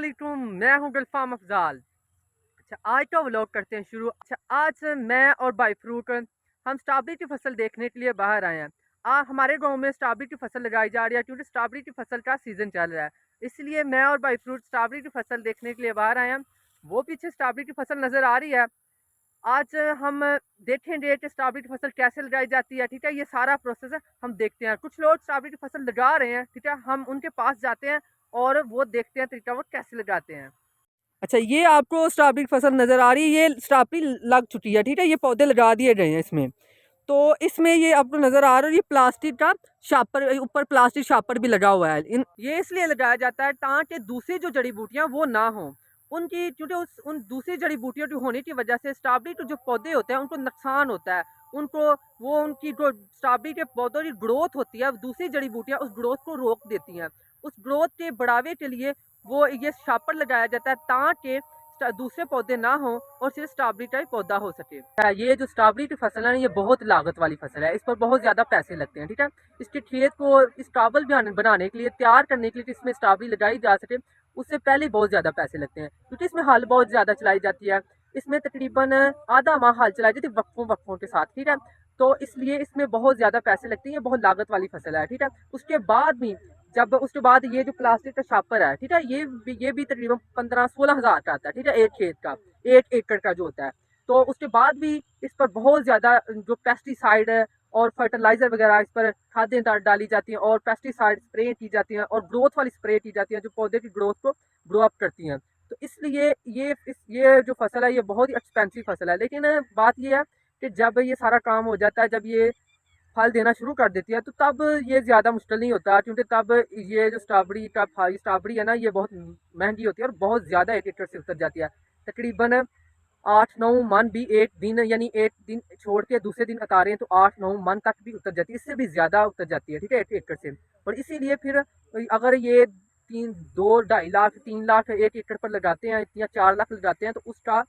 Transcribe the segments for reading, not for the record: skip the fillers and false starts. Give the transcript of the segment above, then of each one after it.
वालेकुम, मैं हूं गुलफाम अफजाल। अच्छा, आज का व्लॉग करते हैं शुरू। अच्छा, आज मैं और भाई फ्रूट हम स्ट्रॉबेरी की फसल देखने के लिए बाहर आए हैं। हमारे गांव में स्ट्रॉबेरी की फसल लगाई जा रही है क्योंकि स्ट्रॉबेरी की फसल का सीज़न चल रहा है। इसलिए मैं और भाई फ्रूट स्ट्रॉबेरी की फसल देखने के लिए बाहर आए हैं। वो पीछे स्ट्रॉबेरी की फसल नज़र आ रही है। आज हम देखेंगे कि स्ट्रॉबेरी की फसल कैसे लगाई जाती है। ठीक है, ये सारा प्रोसेस है, हम देखते हैं। कुछ लोग स्ट्रॉबेरी की फसल लगा रहे हैं, ठीक है, हम उनके पास जाते हैं और वो देखते हैं तरीका वो कैसे लगाते हैं। अच्छा, ये आपको स्ट्रॉबेरी की फसल नज़र आ रही है, ये स्ट्रॉबेरी लग चुकी है। ठीक है, ये पौधे लगा दिए गए हैं इसमें। तो इसमें ये आपको नज़र आ रहा है, ये प्लास्टिक का शापर, ऊपर प्लास्टिक शापर भी लगा हुआ है। ये इसलिए लगाया जाता है ताकि दूसरी जो जड़ी बूटियाँ वो ना हों उनकी, क्योंकि उन दूसरी जड़ी बूटियों की होने की वजह से स्ट्रॉबेरी के जो पौधे होते हैं उनको नुकसान होता है। उनको वो उनकी जो स्ट्रॉबेरी के पौधों की ग्रोथ होती है, दूसरी जड़ी बूटियाँ उस ग्रोथ को रोक देती हैं। उस ग्रोथ के बढ़ावे के लिए वो ये शापर लगाया जाता है ताकि दूसरे पौधे ना हो और सिर्फ स्ट्रॉबेरी का ही पौधा हो सके। ये जो स्ट्रॉबेरी की फसल है ये बहुत लागत वाली फसल है, इस पर बहुत ज्यादा पैसे लगते हैं। ठीक है, इसके खेत को इस काबल बनाने के लिए, तैयार करने के लिए, इसमें स्ट्रॉबेरी लगाई जा सके, उससे पहले बहुत ज्यादा पैसे लगते हैं क्योंकि इसमें हल बहुत ज्यादा चलाई जाती है। इसमें तकरीबन आधा माह हल चलाई जाती है वक्फों वक्फों के साथ। ठीक है, तो इसलिए इसमें बहुत ज्यादा पैसे लगते हैं, ये बहुत लागत वाली फसल है। ठीक है, उसके बाद ये जो प्लास्टिक का शापर है, ठीक है, ये भी तकरीबन 15-16 हज़ार का आता है। ठीक है, एक खेत का, 1 एकड़ का जो होता है। तो उसके बाद भी इस पर बहुत ज्यादा जो पेस्टिसाइड है और फर्टिलाइजर वगैरह, इस पर खादें डाली जाती हैं और पेस्टिसाइड स्प्रे की जाती हैं और ग्रोथ वाली स्प्रे की जाती है जो पौधे की ग्रोथ को ग्रो अप करती हैं। तो इसलिए ये जो फसल है ये बहुत ही एक्सपेंसिव फसल है। लेकिन बात ये है कि जब ये सारा काम हो जाता है, जब ये फल देना शुरू कर देती है, तो तब ये ज़्यादा मुश्किल नहीं होता क्योंकि तब ये जो स्ट्रॉबेरी है ना, ये बहुत महंगी होती है और बहुत ज़्यादा 1 एकड़ से उतर जाती है। तकरीबन 8-9 मन भी एक दिन, यानी एक दिन छोड़ के दूसरे दिन उतारें तो 8-9 मन तक भी उतर जाती है, इससे भी ज़्यादा उतर जाती है। ठीक है, 1 एकड़ से। और इसीलिए फिर अगर ये 2-2.5 लाख 3 लाख 1 एकड़ पर लगाते हैं या 4 लाख लगाते हैं तो उसका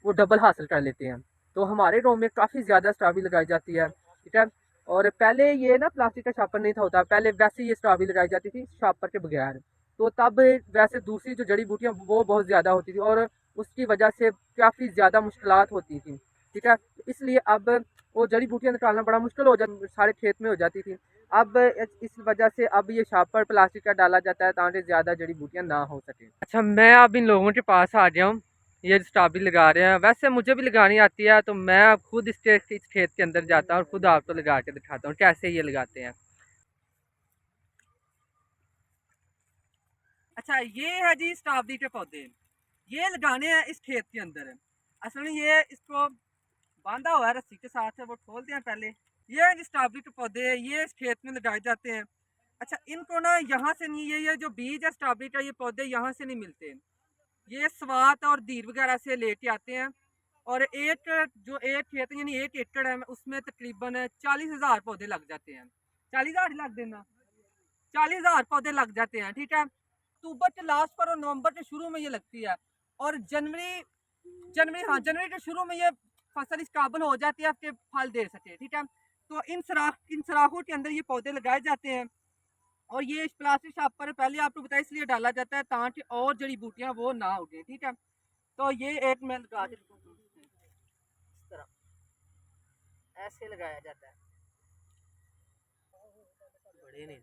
वो डबल हासिल कर लेते हैं। तो हमारे गाँव में काफ़ी ज़्यादा स्ट्रॉबेरी लगाई जाती है। ठीक है, और पहले ये ना प्लास्टिक का शापर नहीं था होता, पहले वैसे ये स्ट्रॉबेरी लगाई जाती थी शापर के बगैर। तो तब वैसे दूसरी जो जड़ी बूटियाँ वो बहुत ज़्यादा होती थी और उसकी वजह से काफ़ी ज़्यादा मुश्किलात होती थी। ठीक है, इसलिए अब वो जड़ी बूटियाँ निकालना बड़ा मुश्किल हो जाती, सारे खेत में हो जाती थी। अब इस वजह से अब ये शापर प्लास्टिक का डाला जाता है ताकि ज़्यादा जड़ी बूटियाँ ना हो सके। अच्छा, मैं अब इन लोगों के पास आ गया हूँ, ये स्ट्रॉबेरी लगा रहे हैं। वैसे मुझे भी लगानी आती है, तो मैं अब खुद इस खेत के अंदर जाता हूँ और खुद आपको लगा के दिखाता हूँ कैसे ये लगाते हैं। अच्छा, ये है जी स्ट्रॉबेरी के पौधे, ये लगाने हैं इस खेत के अंदर। असल में ये इसको बांधा हुआ है रस्सी के साथ, है वो खोलते हैं पहले। ये है जी स्ट्रॉबेरी के पौधे, ये इस खेत में लगाए जाते हैं। अच्छा, इनको ना यहाँ से नहीं, ये जो बीज है स्ट्रॉबेरी का, ये पौधे यहाँ से नहीं मिलते, ये स्वात और धीर वगैरह से लेके आते हैं। और एक खेत यानी 1 एकड़ है, उसमें तकरीबन 40 हज़ार पौधे लग जाते हैं। 40 हज़ार लग देना, 40 हज़ार पौधे लग जाते हैं। ठीक है, अक्टूबर के लास्ट पर और नवंबर के शुरू में ये लगती है और जनवरी के शुरू में ये फसल इस काबिल हो जाती है कि फल दे सके। ठीक है, तो इन सराखों के अंदर ये पौधे लगाए जाते हैं और ये प्लास्टिक शापर पहले आपको बताया इसलिए डाला जाता है ताकि और जड़ी बूटियां वो ना उगे। ठीक है, तो ये एक मैं लगा के दिखाऊंगा, इस तरह ऐसे लगाया जाता है। बड़े नहीं